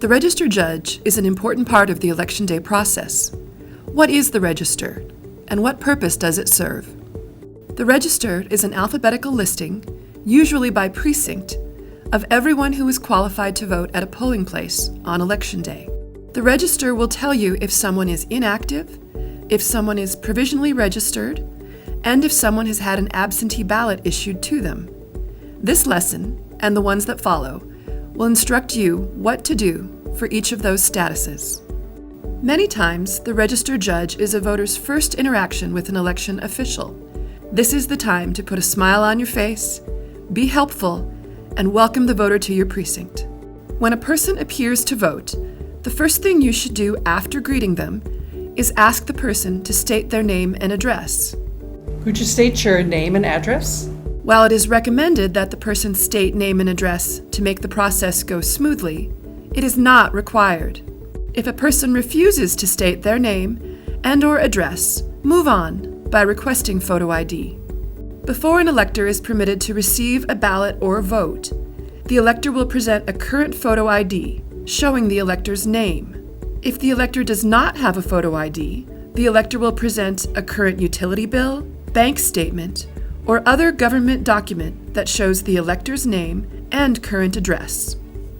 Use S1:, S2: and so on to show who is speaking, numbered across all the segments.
S1: The register judge is an important part of the election day process. What is the register, and what purpose does it serve? The register is an alphabetical listing, usually by precinct, of everyone who is qualified to vote at a polling place on election day. The register will tell you if someone is inactive, if someone is provisionally registered, and if someone has had an absentee ballot issued to them. This lesson, and the ones that follow, will instruct you what to do for each of those statuses. Many times, the register judge is a voter's first interaction with an election official. This is the time to put a smile on your face, be helpful, and welcome the voter to your precinct. When a person appears to vote, the first thing you should do after greeting them is ask the person to state their name and address.
S2: Could you state your name and address?
S1: While it is recommended that the person state name and address to make the process go smoothly, it is not required. If a person refuses to state their name and/or address, move on by requesting photo ID. Before an elector is permitted to receive a ballot or vote, the elector will present a current photo ID showing the elector's name. If the elector does not have a photo ID, the elector will present a current utility bill, bank statement, or other government document that shows the elector's name and current address.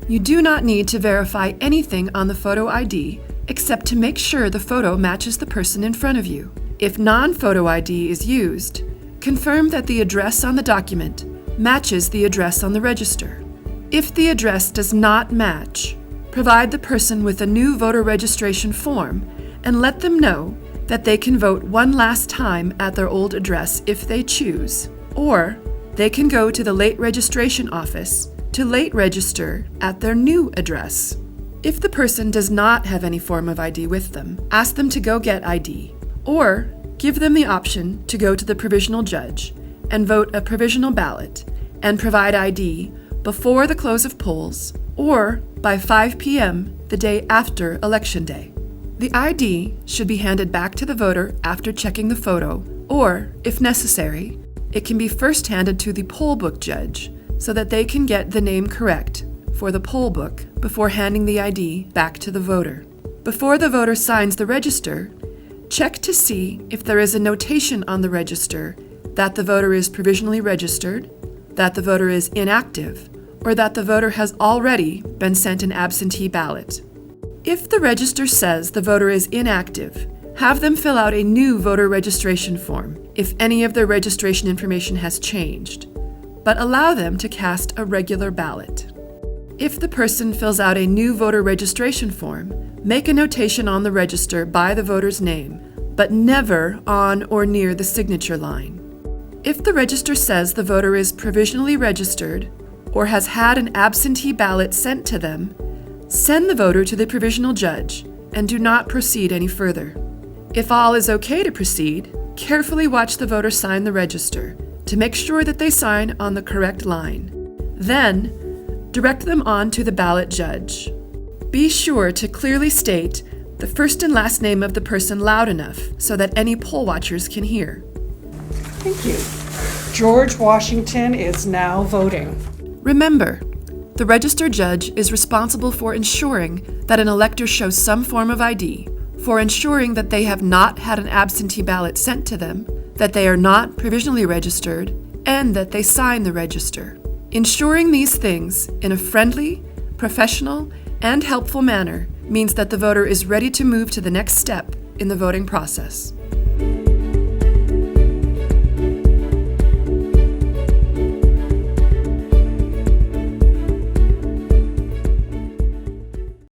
S1: You do not need to verify anything on the photo ID except to make sure the photo matches the person in front of you. If non-photo ID is used, confirm that the address on the document matches the address on the register. If the address does not match, provide the person with a new voter registration form and let them know that they can vote one last time at their old address if they choose, or they can go to the late registration office to late register at their new address. If the person does not have any form of ID with them, ask them to go get ID, or give them the option to go to the provisional judge and vote a provisional ballot and provide ID before the close of polls or by 5 p.m. the day after Election Day. The ID should be handed back to the voter after checking the photo, or, if necessary, it can be first handed to the poll book judge so that they can get the name correct for the poll book before handing the ID back to the voter. Before the voter signs the register, check to see if there is a notation on the register that the voter is provisionally registered, that the voter is inactive, or that the voter has already been sent an absentee ballot. If the register says the voter is inactive, have them fill out a new voter registration form if any of their registration information has changed, but allow them to cast a regular ballot. If the person fills out a new voter registration form, make a notation on the register by the voter's name, but never on or near the signature line. If the register says the voter is provisionally registered or has had an absentee ballot sent to them, send the voter to the provisional judge and do not proceed any further. If all is okay to proceed, carefully watch the voter sign the register to make sure that they sign on the correct line. Then, direct them on to the ballot judge. Be sure to clearly state the first and last name of the person loud enough so that any poll watchers can hear.
S2: Thank you. George Washington is now voting.
S1: Remember, the register judge is responsible for ensuring that an elector shows some form of ID, for ensuring that they have not had an absentee ballot sent to them, that they are not provisionally registered, and that they sign the register. Ensuring these things in a friendly, professional, and helpful manner means that the voter is ready to move to the next step in the voting process.